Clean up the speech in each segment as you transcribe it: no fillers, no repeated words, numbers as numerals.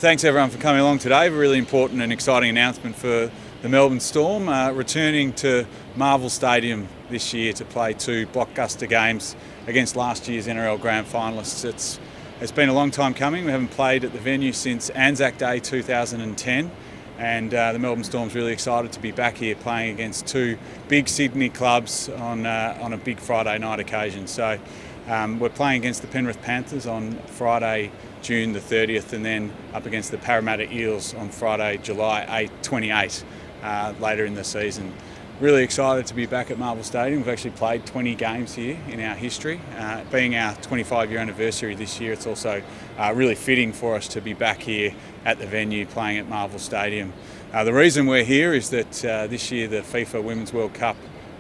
Thanks everyone for coming along today. A really important and exciting announcement for the Melbourne Storm, returning to Marvel Stadium this year to play two blockbuster games against last year's NRL Grand Finalists. It's been a long time coming. We haven't played at the venue since Anzac Day 2010, and the Melbourne Storm's really excited to be back here playing against two big Sydney clubs on a big Friday night occasion. So we're playing against the Penrith Panthers on Friday, June the 30th, and then up against the Parramatta Eels on Friday, July 28 later in the season. Really excited to be back at Marvel Stadium. We've actually played 20 games here in our history. Being our 25-year anniversary this year, it's also really fitting for us to be back here at the venue playing at Marvel Stadium. The reason we're here is that this year the FIFA Women's World Cup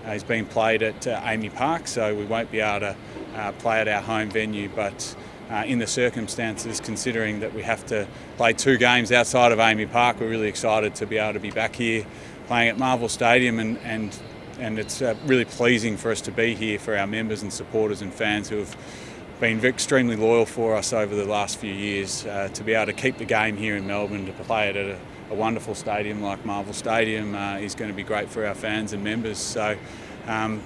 is being played at AAMI Park, so we won't be able to play at our home venue, but in the circumstances, considering that we have to play two games outside of AAMI Park, we're really excited to be able to be back here playing at Marvel Stadium, and it's really pleasing for us to be here for our members and supporters and fans who have been extremely loyal for us over the last few years. To be able to keep the game here in Melbourne, to play it at a wonderful stadium like Marvel Stadium is going to be great for our fans and members. So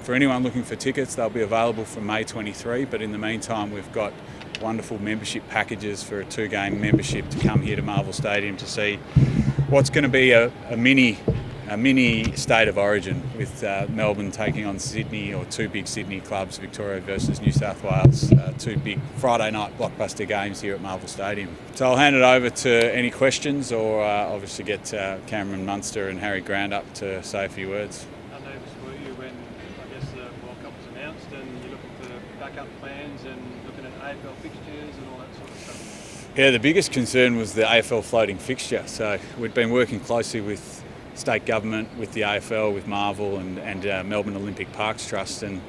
for anyone looking for tickets, they'll be available from May 23, but in the meantime we've got wonderful membership packages for a two-game membership to come here to Marvel Stadium to see what's going to be a mini state of origin, with Melbourne taking on Sydney, or two big Sydney clubs, Victoria versus New South Wales, two big Friday night blockbuster games here at Marvel Stadium. So I'll hand it over to any questions, or obviously get Cameron Munster and Harry Grant up to say a few words. How nervous were you when, I guess, the World Cup was announced and you're looking for backup plans and looking at AFL fixtures and all that sort of stuff? Yeah, the biggest concern was the AFL floating fixture. So we'd been working closely with state government, with the AFL, with Marvel and Melbourne Olympic Parks Trust, and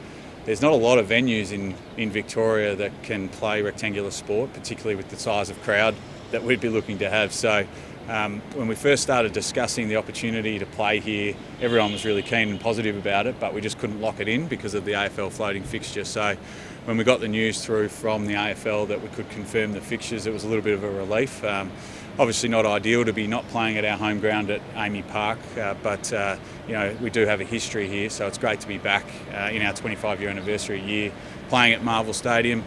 there's not a lot of venues in Victoria that can play rectangular sport, particularly with the size of crowd that we'd be looking to have. So when we first started discussing the opportunity to play here, everyone was really keen and positive about it, but we just couldn't lock it in because of the AFL floating fixture. So when we got the news through from the AFL that we could confirm the fixtures, it was a little bit of a relief. Obviously not ideal to be not playing at our home ground at AAMI Park, but we do have a history here, so it's great to be back in our 25-year anniversary year playing at Marvel Stadium.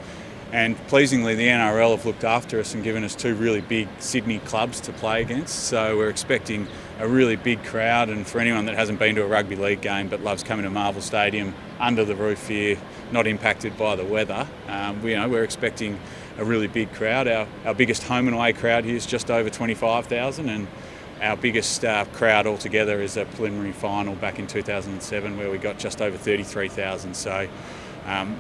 And pleasingly, the NRL have looked after us and given us two really big Sydney clubs to play against, so we're expecting a really big crowd. And for anyone that hasn't been to a rugby league game but loves coming to Marvel Stadium under the roof here, not impacted by the weather, we're expecting a really big crowd. Our biggest home and away crowd here is just over 25,000, and our biggest crowd altogether is a preliminary final back in 2007 where we got just over 33,000. So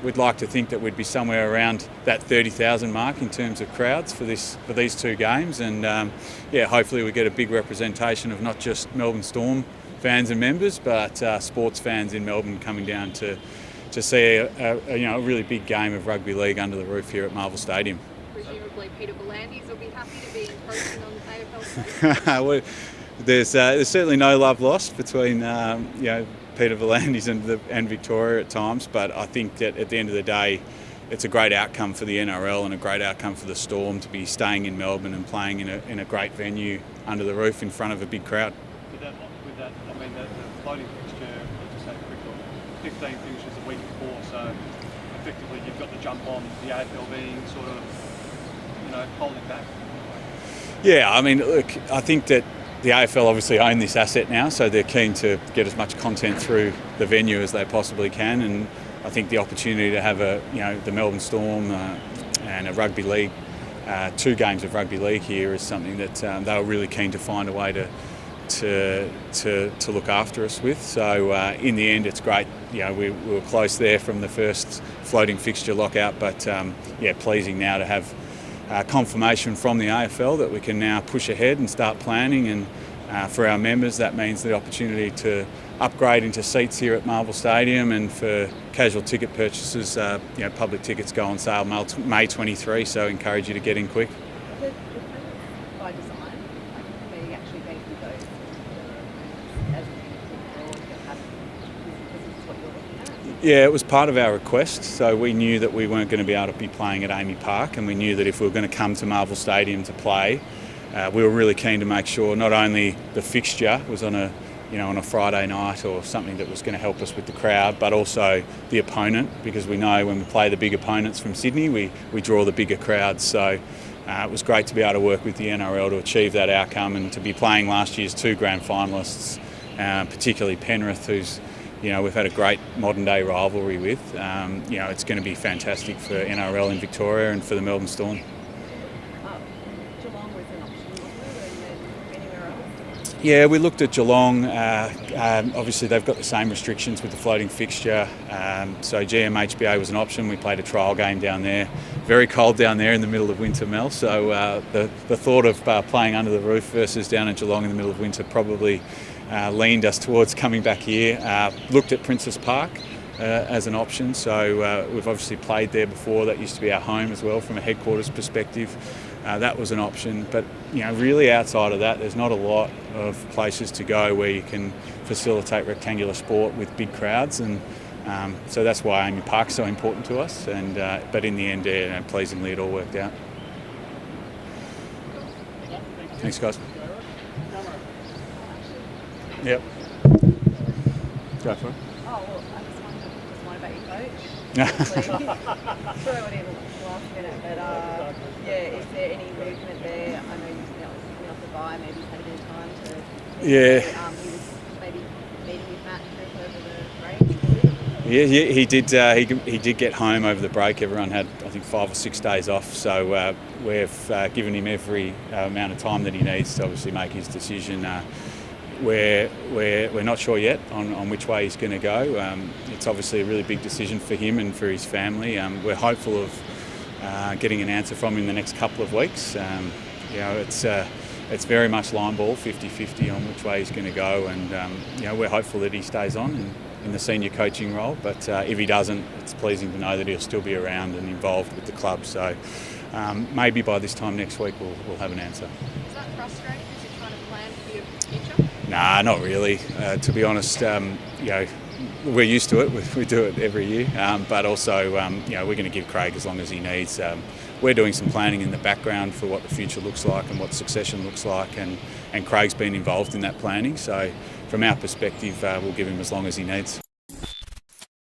we'd like to think that we'd be somewhere around that 30,000 mark in terms of crowds for these two games, and hopefully we get a big representation of not just Melbourne Storm fans and members, but sports fans in Melbourne coming down to see a really big game of rugby league under the roof here at Marvel Stadium. Presumably Peter V'landys will be happy to be encroaching on the AFL side. There's certainly no love lost between Peter V'landys and Victoria at times, but I think that at the end of the day it's a great outcome for the NRL and a great outcome for the Storm to be staying in Melbourne and playing in a great venue under the roof in front of a big crowd. With that, I mean, the floating fixture, I'll just say quickly, 15 finishes a week before, so effectively you've got the jump on the AFL being sort of, holding back. Yeah, I mean, look, I think that the AFL obviously own this asset now, so they're keen to get as much content through the venue as they possibly can, and I think the opportunity to have the Melbourne Storm and a rugby league, two games of rugby league here is something that they were really keen to find a way to look after us with. So in the end, it's great. We were close there from the first floating fixture lockout, but pleasing now to have confirmation from the AFL that we can now push ahead and start planning, and for our members that means the opportunity to upgrade into seats here at Marvel Stadium, and for casual ticket purchases, public tickets go on sale May 23, so encourage you to get in quick. The by design, they actually gave you those as what you're looking at? Yeah, it was part of our request. So we knew that we weren't going to be able to be playing at AAMI Park, and we knew that if we were going to come to Marvel Stadium to play, we were really keen to make sure not only the fixture was on a Friday night or something that was going to help us with the crowd, but also the opponent, because we know when we play the big opponents from Sydney, we draw the bigger crowds. So it was great to be able to work with the NRL to achieve that outcome and to be playing last year's 2 grand finalists, particularly Penrith, who's we've had a great modern day rivalry with. It's going to be fantastic for NRL in Victoria and for the Melbourne Storm. Geelong was an option, wasn't it? And then anywhere else? Yeah, we looked at Geelong. Obviously, they've got the same restrictions with the floating fixture. So GMHBA was an option. We played a trial game down there. Very cold down there in the middle of winter, Mel. So the thought of playing under the roof versus down at Geelong in the middle of winter probably leaned us towards coming back here. Looked at Princes Park as an option. So we've obviously played there before. That used to be our home as well from a headquarters perspective. That was an option. But really outside of that, there's not a lot of places to go where you can facilitate rectangular sport with big crowds. And so that's why AAMI Park's so important to us. And but in the end, pleasingly, it all worked out. Thanks, guys. Yep. Go for it. Oh, well, I just wondered about your coach. Sorry, I didn't last minute, but is there any movement there? I know you've been off the bye, maybe you've had a bit of time to. Yeah. He was maybe meeting with Matt over the break. Yeah, he did get home over the break. Everyone had, I think, 5 or 6 days off. So we've given him every amount of time that he needs to obviously make his decision. We're not sure yet on which way he's going to go. It's obviously a really big decision for him and for his family. We're hopeful of getting an answer from him in the next couple of weeks. It's very much line ball, 50-50 on which way he's going to go, and we're hopeful that he stays on in the senior coaching role. But if he doesn't, it's pleasing to know that he'll still be around and involved with the club. So maybe by this time next week we'll have an answer. Is that frustrating as you're trying to plan for your future? Nah, not really. To be honest, we're used to it. We do it every year. But also, we're going to give Craig as long as he needs. We're doing some planning in the background for what the future looks like and what succession looks like, and Craig's been involved in that planning. So from our perspective, we'll give him as long as he needs.